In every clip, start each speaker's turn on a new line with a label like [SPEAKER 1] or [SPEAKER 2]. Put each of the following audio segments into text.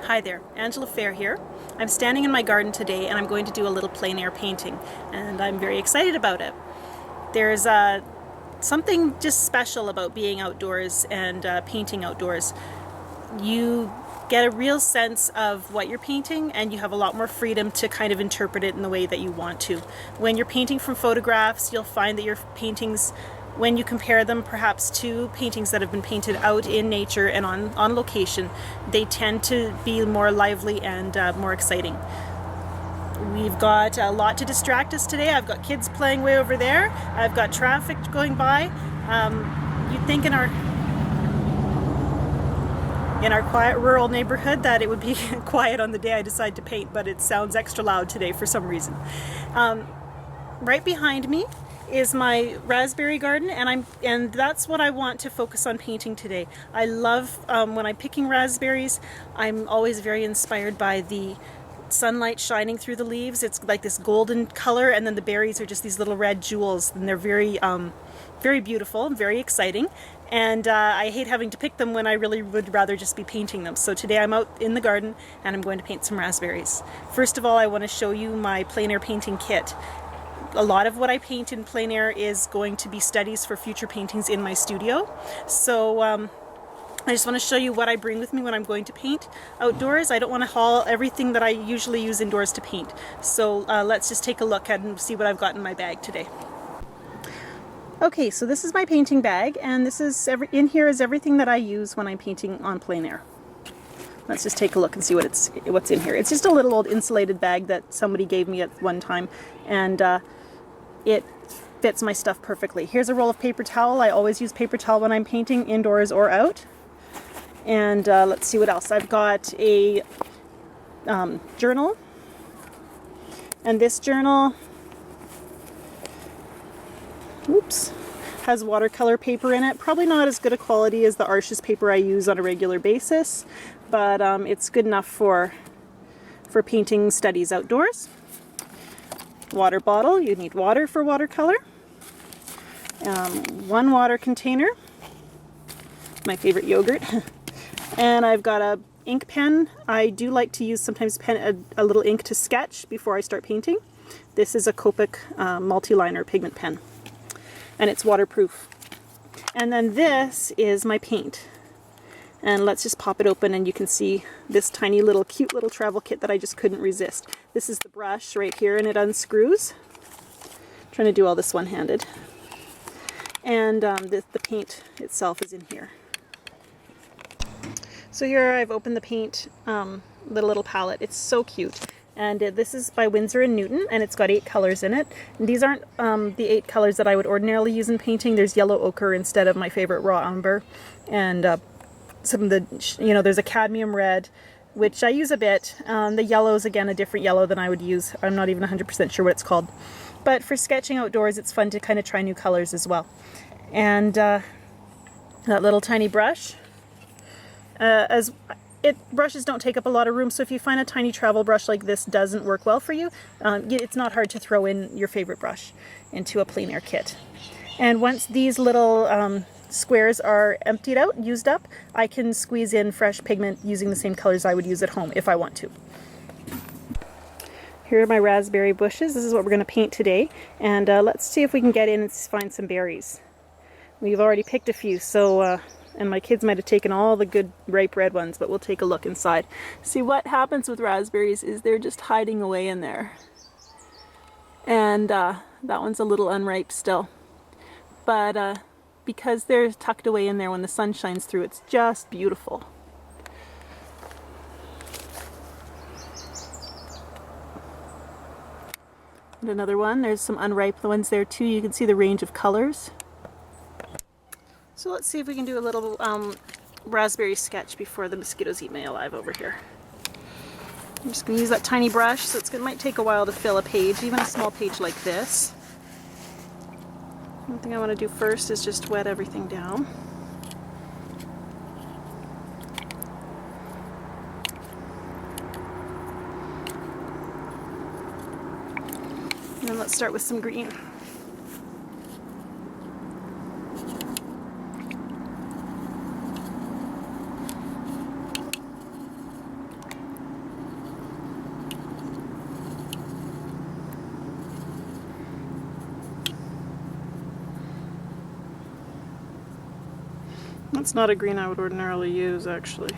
[SPEAKER 1] Hi there, Angela Fair here. I'm standing in my garden today and I'm going to do a little plein air painting, and I'm very excited about it. There's something just special about being outdoors and painting outdoors. You get a real sense of what you're painting and you have a lot more freedom to kind of interpret it in the way that you want to. When you're painting from photographs, you'll find that your paintings, when you compare them perhaps to paintings that have been painted out in nature and on location, they tend to be more lively and more exciting. We've got a lot to distract us today. I've got kids playing way over there. I've got traffic going by. You'd think in our quiet rural neighborhood that it would be quiet on the day I decide to paint, but it sounds extra loud today for some reason. Right behind me is my raspberry garden, and that's what I want to focus on painting today. I love when I'm picking raspberries, I'm always very inspired by the sunlight shining through the leaves. It's like this golden color, and then the berries are just these little red jewels, and they're very very beautiful and very exciting. And I hate having to pick them when I really would rather just be painting them. So today I'm out in the garden and I'm going to paint some raspberries. First of all, I want to show you my plein air painting kit. A lot of what I paint in plein air is going to be studies for future paintings in my studio. So I just want to show you what I bring with me when I'm going to paint outdoors. I don't want to haul everything that I usually use indoors to paint. So let's just take a look at and see what I've got in my bag today. Okay, so this is my painting bag, and this is in here is everything that I use when I'm painting on plein air. Let's just take a look and see what's in here. It's just a little old insulated bag that somebody gave me at one time, and it fits my stuff perfectly. Here's a roll of paper towel. I always use paper towel when I'm painting indoors or out. And let's see what else. I've got a journal, and this journal has watercolor paper in it. Probably not as good a quality as the Arches paper I use on a regular basis, but it's good enough for painting studies outdoors. Water bottle, you need water for watercolor. One water container, my favorite yogurt. And I've got a ink pen. I do like to use sometimes a little ink to sketch before I start painting. This is a Copic multi-liner pigment pen, and it's waterproof. And then this is my paint. And let's just pop it open and you can see this tiny little cute little travel kit that I just couldn't resist. This is the brush right here, and it unscrews. I'm trying to do all this one-handed. And the paint itself is in here. So here I've opened the paint, the little palette. It's so cute. And this is by Winsor & Newton, and it's got 8 colors in it. And these aren't the 8 colors that I would ordinarily use in painting. There's yellow ochre instead of my favorite raw umber. And some of the, there's a cadmium red, which I use a bit. The yellow is, again, a different yellow than I would use. I'm not even 100% sure what it's called. But for sketching outdoors, it's fun to kind of try new colors as well. And that little tiny brush. Brushes don't take up a lot of room, so if you find a tiny travel brush like this doesn't work well for you, it's not hard to throw in your favorite brush into a plein air kit. And once these little squares are emptied out, used up, I can squeeze in fresh pigment using the same colors I would use at home if I want to. Here are my raspberry bushes. This is what we're going to paint today, and let's see if we can get in and find some berries. We've already picked a few, so and my kids might have taken all the good ripe red ones, but we'll take a look inside. See, what happens with raspberries is they're just hiding away in there. And that one's a little unripe still. But because they're tucked away in there, when the sun shines through, it's just beautiful. And another one, there's some unripe ones there too. You can see the range of colors. So let's see if we can do a little raspberry sketch before the mosquitoes eat me alive over here. I'm just going to use that tiny brush, so it might take a while to fill a page, even a small page like this. One thing I want to do first is just wet everything down. And then let's start with some green. That's not a green I would ordinarily use, actually.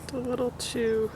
[SPEAKER 1] It's a little too...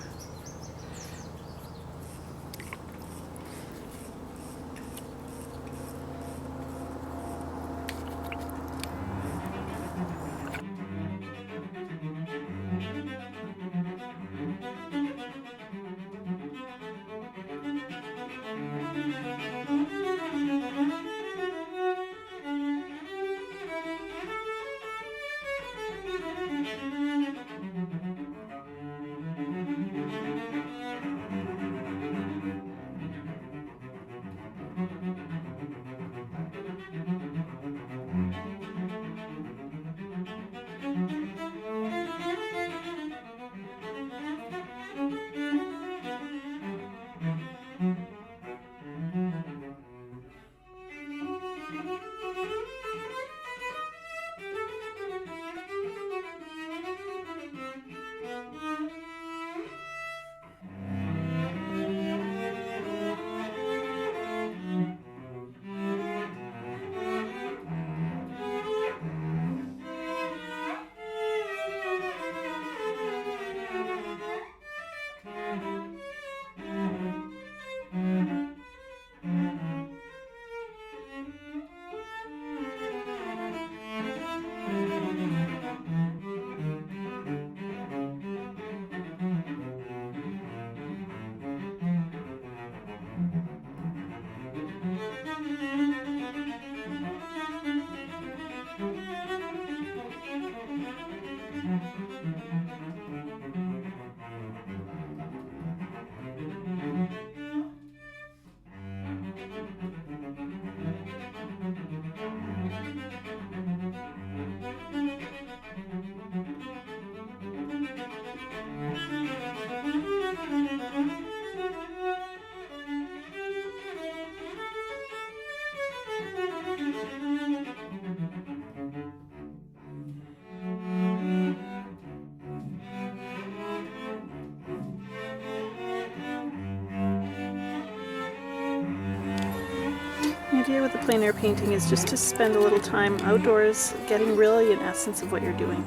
[SPEAKER 1] The idea with the plein air painting is just to spend a little time outdoors getting really an essence of what you're doing.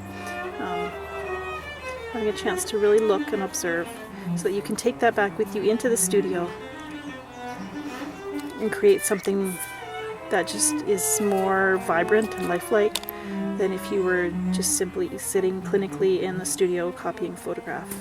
[SPEAKER 1] Having a chance to really look and observe so that you can take that back with you into the studio and create something that just is more vibrant and lifelike than if you were just simply sitting clinically in the studio copying photograph.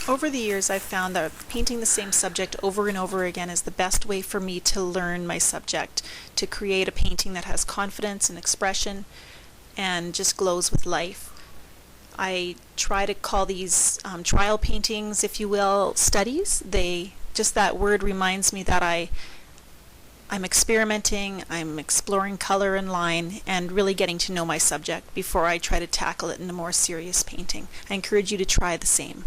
[SPEAKER 1] Over the years, I've found that painting the same subject over and over again is the best way for me to learn my subject, to create a painting that has confidence and expression and just glows with life. I try to call these trial paintings, if you will, studies. Just that word reminds me that I'm experimenting, I'm exploring color and line, and really getting to know my subject before I try to tackle it in a more serious painting. I encourage you to try the same.